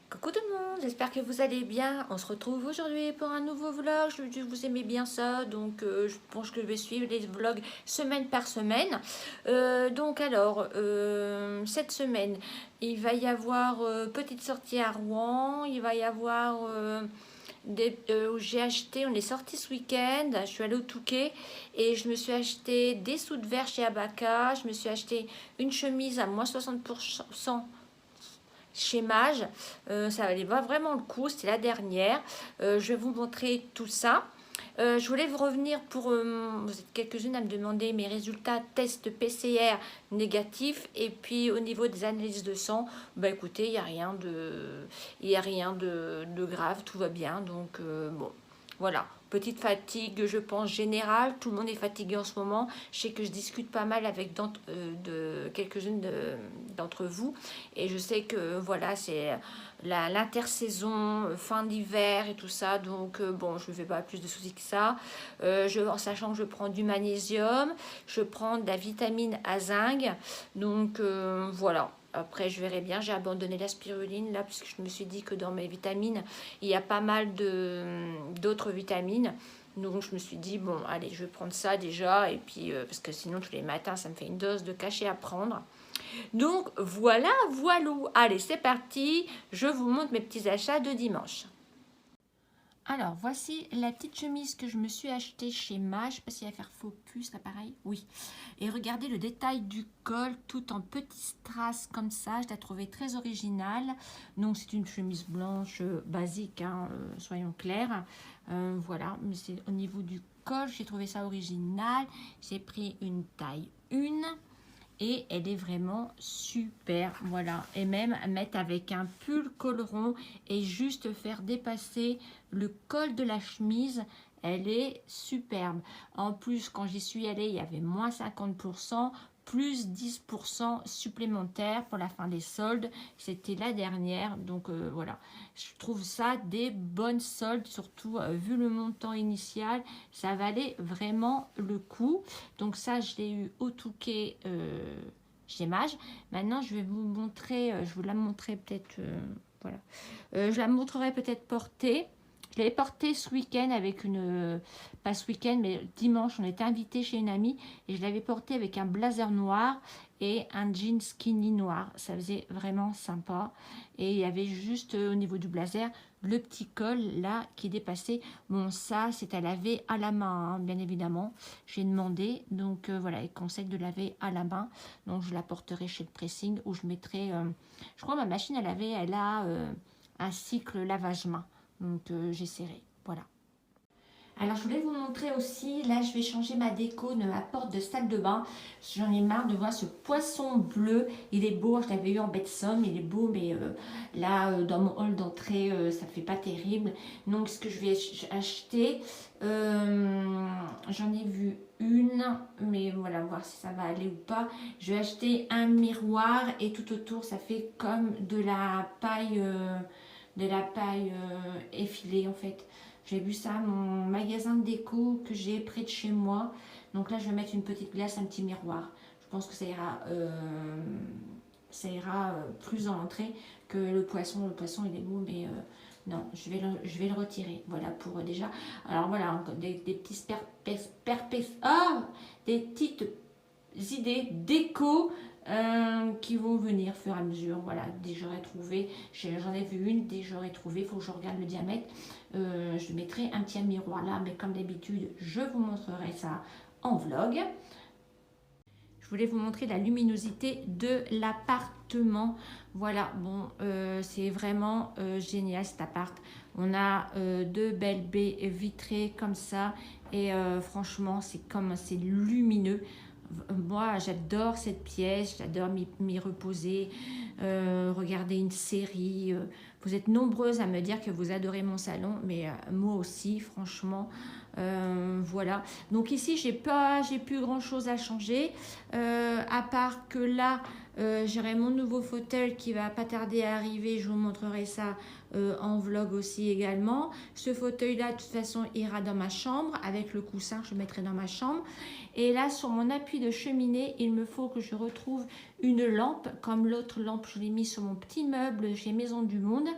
Coucou tout le monde, j'espère que vous allez bien. On se retrouve aujourd'hui pour un nouveau vlog. Je dis que vous aimez bien ça, donc je pense que je vais suivre les vlogs semaine par semaine. Cette semaine, il va y avoir petite sortie à Rouen. Il va y avoir où j'ai acheté, on est sorti ce week-end. Je suis allée au Touquet et je me suis acheté des sous de verre chez Abaca. Je me suis acheté une chemise à moins 60% chez Mage. Ça valait vraiment le coup, c'était la dernière. Je vais vous montrer tout ça. Je voulais vous revenir pour, vous êtes quelques-unes à me demander mes résultats test PCR négatifs, et puis au niveau des analyses de sang, bah écoutez, il n'y a rien de grave, tout va bien, donc bon, voilà. Petite fatigue, je pense, générale. Tout le monde est fatigué en ce moment. Je sais que je discute pas mal avec quelques-unes d'entre vous. Et je sais que voilà, c'est l'intersaison, fin d'hiver et tout ça. Donc bon, je ne fais pas plus de soucis que ça. En sachant que je prends du magnésium, je prends de la vitamine A zinc. Donc voilà. Après, je verrai bien. J'ai abandonné la spiruline là, puisque je me suis dit que dans mes vitamines, il y a pas mal d'autres vitamines. Donc, je me suis dit, bon, allez, je vais prendre ça déjà. Et puis, parce que sinon, tous les matins, ça me fait une dose de cachet à prendre. Donc, voilà, voilà. Allez, c'est parti. Je vous montre mes petits achats de dimanche. Alors, voici la petite chemise que je me suis achetée chez Mage. Je ne sais pas si elle va faire focus, là, pareil. Oui. Et regardez le détail du col, tout en petits strass comme ça. Je l'ai trouvé très originale. Donc, c'est une chemise blanche basique, hein, soyons clairs. Voilà, mais c'est au niveau du col, j'ai trouvé ça original. J'ai pris une taille 1. Et elle est vraiment super, voilà. Et même mettre avec un pull col rond et juste faire dépasser le col de la chemise, elle est superbe. En plus, quand j'y suis allée, il y avait moins 50%, plus 10% supplémentaire pour la fin des soldes. C'était la dernière, donc voilà. Je trouve ça des bonnes soldes, surtout vu le montant initial, ça valait vraiment le coup. Donc ça, je l'ai eu au Touquet chez Mage. Maintenant, je vais vous montrer, je vous la montrerai peut-être, voilà. Je la montrerai peut-être portée. Je l'avais portée ce week-end avec pas ce week-end, mais dimanche, on était invité chez une amie et je l'avais portée avec un blazer noir et un jean skinny noir. Ça faisait vraiment sympa. Et il y avait juste au niveau du blazer le petit col là qui dépassait. Bon, ça, c'est à laver à la main, hein, bien évidemment. J'ai demandé, donc voilà, il conseille de laver à la main. Donc, je la porterai chez le pressing où je mettrai. Je crois que ma machine à laver, elle a un cycle lavage-main. Donc j'essaierai, voilà. Alors je voulais vous montrer aussi, là je vais changer ma déco de ma porte de salle de bain. J'en ai marre de voir ce poisson bleu, il est beau, je l'avais eu en baie de Somme, il est beau, mais dans mon hall d'entrée ça fait pas terrible. Donc ce que je vais acheter, j'en ai vu une, mais voilà, voir si ça va aller ou pas. Je vais acheter un miroir et tout autour ça fait comme de la paille effilée en fait. J'ai vu ça à mon magasin de déco que j'ai près de chez moi. Donc là, je vais mettre une petite glace, un petit miroir. Je pense que ça ira plus en entrée que le poisson. Le poisson, il est beau, mais non, je vais le retirer. Voilà pour déjà. Alors voilà, des petites des petites idées déco qui vont venir au fur et à mesure. Voilà, dès que j'aurai trouvé, j'en ai vu une, dès que j'aurai trouvé, il faut que je regarde le diamètre. Je mettrai un petit miroir là, mais comme d'habitude, je vous montrerai ça en vlog. Je voulais vous montrer la luminosité de l'appartement. Voilà, bon, c'est vraiment génial cet appart. On a deux belles baies vitrées comme ça. Et franchement, c'est lumineux. Moi, j'adore cette pièce, j'adore m'y reposer, regarder une série. Vous êtes nombreuses à me dire que vous adorez mon salon, mais moi aussi, franchement, voilà. Donc ici, j'ai plus grand chose à changer, à part que là, j'aurai mon nouveau fauteuil qui va pas tarder à arriver. Je vous montrerai ça en vlog aussi également. Ce fauteuil là de toute façon ira dans ma chambre avec le coussin, je le mettrai dans ma chambre. Et là sur mon appui de cheminée, il me faut que je retrouve une lampe, comme l'autre lampe, je l'ai mis sur mon petit meuble chez Maison du Monde.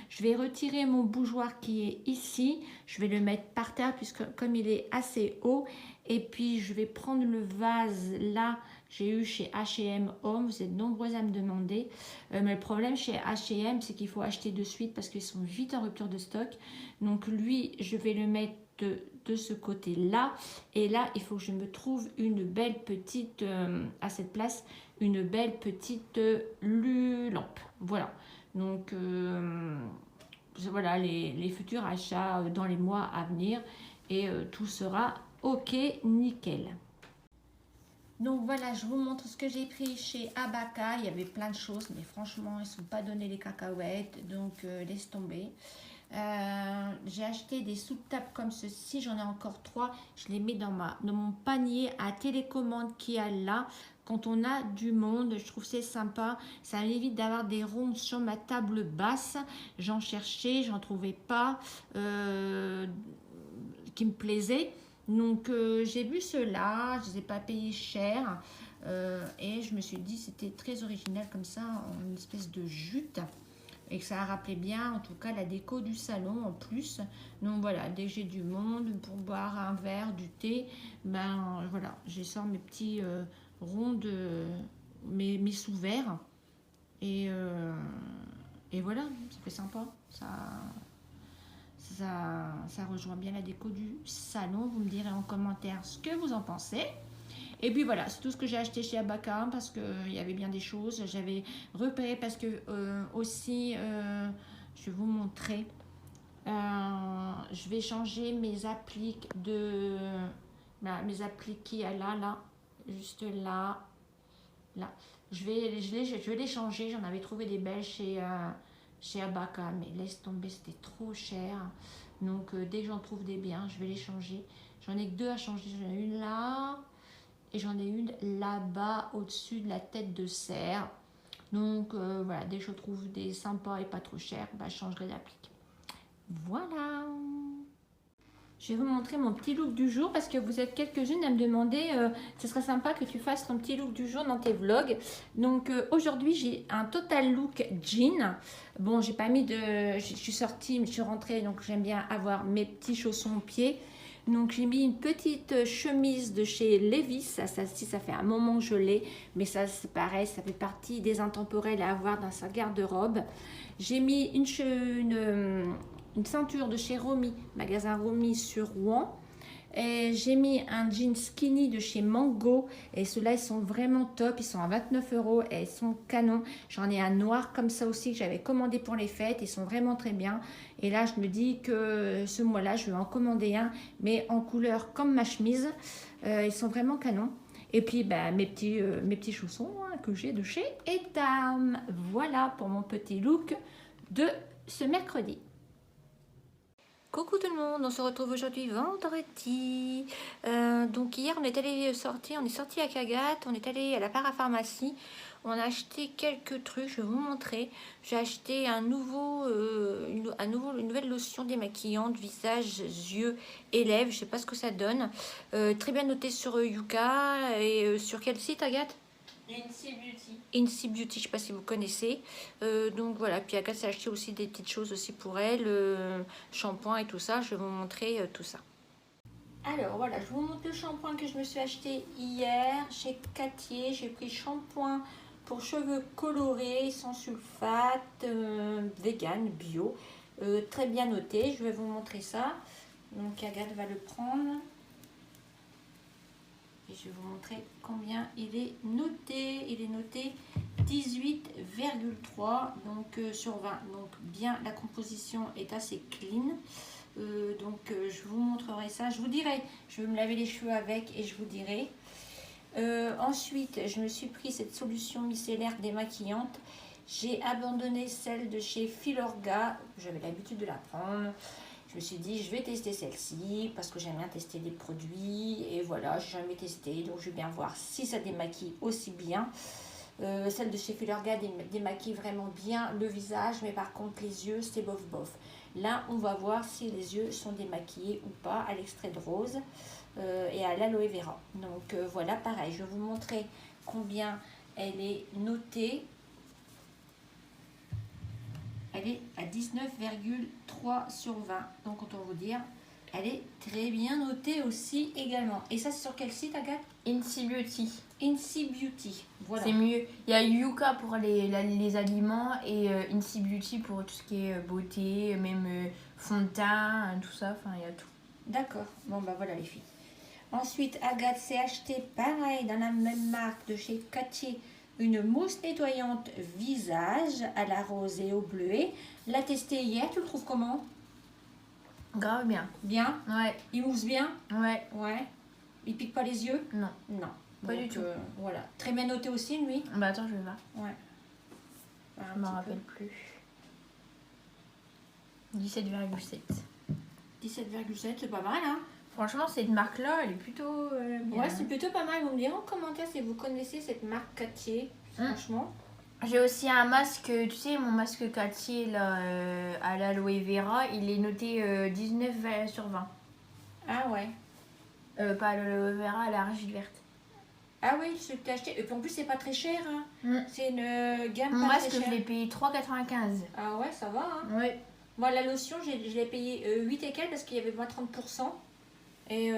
Je vais retirer mon bougeoir qui est ici. Je vais le mettre par terre, puisque comme il est assez haut. Et puis, je vais prendre le vase là. J'ai eu chez H&M Home, vous êtes nombreux à me demander. Mais le problème chez H&M, c'est qu'il faut acheter de suite parce qu'ils sont vite en rupture de stock. Donc lui, je vais le mettre de ce côté-là. Et là, il faut que je me trouve une belle petite, à cette place, une belle petite lampe. Voilà. Donc, voilà les futurs achats dans les mois à venir. Et tout sera ok, nickel. Donc voilà, je vous montre ce que j'ai pris chez Abaca. Il y avait plein de choses, mais franchement, ils ne sont pas donnés les cacahuètes, donc laisse tomber. J'ai acheté des sous-table comme ceci, j'en ai encore 3. Je les mets dans mon panier à télécommande qui a là. Quand on a du monde, je trouve c'est sympa. Ça m'évite d'avoir des ronds sur ma table basse. J'en cherchais, j'en trouvais pas qui me plaisaient. Donc j'ai vu cela, je ne les ai pas payés cher et je me suis dit c'était très original comme ça, une espèce de jute et que ça a rappelé bien en tout cas la déco du salon en plus. Donc voilà, dès que j'ai du monde pour boire un verre, du thé, ben voilà, je sors mes petits ronds de mes sous-verres et voilà, ça fait sympa, ça rejoint bien la déco du salon. Vous me direz en commentaire ce que vous en pensez. Et puis voilà, c'est tout ce que j'ai acheté chez Abaca parce qu'il y avait bien des choses. J'avais repéré parce que aussi, je vais vous montrer. Je vais changer mes appliques mes appliques qui est là, juste là. Je vais les changer. J'en avais trouvé des belles chez Abaca, mais laisse tomber, c'était trop cher. Donc dès que j'en trouve des biens, je vais les changer. J'en ai que 2 à changer. J'en ai une là et j'en ai une là-bas au-dessus de la tête de cerf. Donc voilà, dès que je trouve des sympas et pas trop chers, bah, je changerai d'applique. Voilà. Je vais vous montrer mon petit look du jour parce que vous êtes quelques-unes à me demander ce serait sympa que tu fasses ton petit look du jour dans tes vlogs. Donc aujourd'hui j'ai un total look jean. Bon, j'ai pas mis de... Je suis sortie, je suis rentrée, donc j'aime bien avoir mes petits chaussons aux pieds. Donc j'ai mis une petite chemise de chez Levi's, ça fait un moment que je l'ai, mais ça c'est pareil, ça fait partie des intemporels à avoir dans sa garde-robe. J'ai mis une ceinture de chez Romy, magasin Romy sur Rouen. J'ai mis un jean skinny de chez Mango et ceux-là ils sont vraiment top, ils sont à 29 € et ils sont canons. J'en ai un noir comme ça aussi que j'avais commandé pour les fêtes, ils sont vraiment très bien. Et là je me dis que ce mois-là je vais en commander un, mais en couleur comme ma chemise. Ils sont vraiment canons. Et puis bah, mes petits chaussons hein, que j'ai de chez Etam. Voilà pour mon petit look de ce mercredi. Coucou tout le monde, on se retrouve aujourd'hui vendredi. Donc hier on est sorti à Kagat, on est allé à la parapharmacie. On a acheté quelques trucs, je vais vous montrer. J'ai acheté une nouvelle lotion démaquillante, visage, yeux et lèvres. Je sais pas ce que ça donne. Très bien noté sur Yuka. Et sur quel site, Agathe? Incy Beauty. Incy Beauty, je ne sais pas si vous connaissez. Donc voilà, puis Agathe s'est acheté aussi des petites choses aussi pour elle, shampoing et tout ça. Je vais vous montrer tout ça. Alors voilà, je vous montre le shampoing que je me suis acheté hier chez Cattier. J'ai pris shampoing pour cheveux colorés, sans sulfate, vegan, bio. Très bien noté, je vais vous montrer ça. Donc Agathe va le prendre. Et je vais vous montrer combien il est noté. Il est noté 18,3 donc sur 20. Donc bien, la composition est assez clean. Je vous montrerai ça. Je vous dirai, je vais me laver les cheveux avec et je vous dirai. Ensuite, je me suis pris cette solution micellaire démaquillante. J'ai abandonné celle de chez Filorga. J'avais l'habitude de la prendre. Je me suis dit, je vais tester celle-ci parce que j'aime bien tester des produits. Et voilà, je n'ai jamais testé. Donc, je vais bien voir si ça démaquille aussi bien. Celle de chez Filorga démaquille vraiment bien le visage. Mais par contre, les yeux, c'est bof bof. Là, on va voir si les yeux sont démaquillés ou pas à l'extrait de rose et à l'aloe vera. Donc, voilà, pareil. Je vais vous montrer combien elle est notée. Elle est à 19,3 sur 20. Donc autant vous dire, elle est très bien notée aussi également. Et ça c'est sur quel site, Agathe? Incy Beauty. Incy Beauty. Voilà. C'est mieux. Il y a Yuka pour les aliments et Incy Beauty pour tout ce qui est beauté, même fond de teint, tout ça. Enfin, il y a tout. D'accord. Bon, bah voilà les filles. Ensuite, Agathe s'est acheté pareil dans la même marque de chez Cartier, une mousse nettoyante visage à la rose et au bleuet. L'a testé hier, tu le trouves comment? Grave bien. Bien? Ouais. Il mousse bien? Ouais. Ouais. Il pique pas les yeux? Non. Non. Pas du tout. Voilà. Très bien noté aussi, lui. Bah attends, je vais voir. Ouais. Je m'en rappelle plus. 17,7. 17,7, c'est pas mal, hein? Franchement, cette marque-là, elle est plutôt bien. Ouais, c'est plutôt pas mal. Vous me direz en commentaire si vous connaissez cette marque Cartier. Franchement. J'ai aussi un masque, tu sais, mon masque Cartier là, à l'aloe vera, il est noté 19 sur 20. Ah ouais. Pas à l'aloe vera, à l'argile verte. Ah oui, ce que tu as acheté. Et puis en plus, c'est pas très cher. Hein. C'est une gamme mon pas masque, très chère. je l'ai payé 3,95. Ah ouais, ça va. Hein. Ouais. Moi, la lotion, je l'ai payé 8 et quelques parce qu'il y avait moins 30%. Et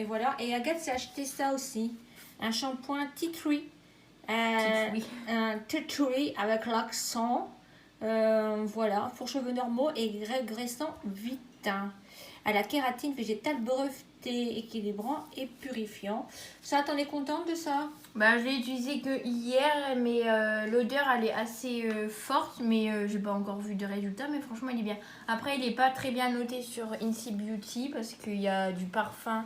voilà. Et Agathe s'est acheté ça aussi. Un shampoing Tea Tree. Un Tea Tree avec l'accent. Voilà, pour cheveux normaux et graissant vite. À la kératine végétale brevetée, équilibrant et purifiant. Ça, t'en es contente de ça? Bah, je l'ai utilisé que hier, mais l'odeur elle est assez forte, mais j'ai pas encore vu de résultat, mais franchement il est bien. Après, il est pas très bien noté sur Incy Beauty parce qu'il y a du parfum.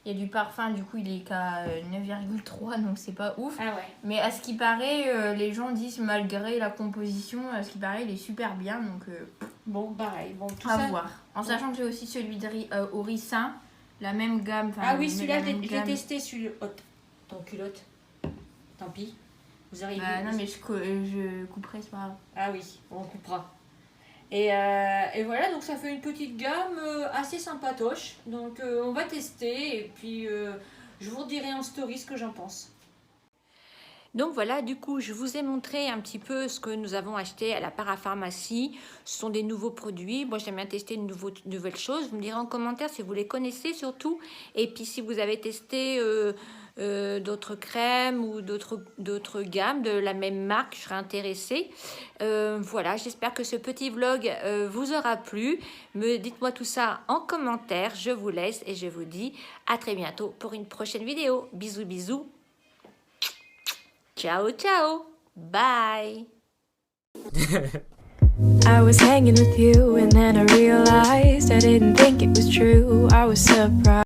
Il y a du parfum, du coup il est qu'à 9,3, donc c'est pas ouf. Ah ouais. Mais à ce qui paraît, les gens disent malgré la composition, à ce qui paraît il est super bien, donc bon, pareil. Bon, tout à ça. voir. En sachant que j'ai aussi celui de au ricin, la même gamme. Ah oui, celui-là, je l'ai testé sur le... Oh, ton culotte. Tant pis. Vous arrivez. Bah, non, mais je couperai, c'est pas grave. Ah oui, on coupera. Et voilà, donc ça fait une petite gamme assez sympatoche. Donc on va tester et puis je vous dirai en story ce que j'en pense. Donc voilà, du coup, je vous ai montré un petit peu ce que nous avons acheté à la parapharmacie. Ce sont des nouveaux produits. Moi, j'aime bien tester de nouvelles choses. Vous me direz en commentaire si vous les connaissez surtout. Et puis, si vous avez testé d'autres crèmes ou d'autres gammes de la même marque, je serais intéressée. Voilà, j'espère que ce petit vlog vous aura plu. Dites-moi tout ça en commentaire. Je vous laisse et je vous dis à très bientôt pour une prochaine vidéo. Bisous, bisous. Ciao, ciao. Bye. I was hanging with you and then I realized I didn't think it was true. I was surprised.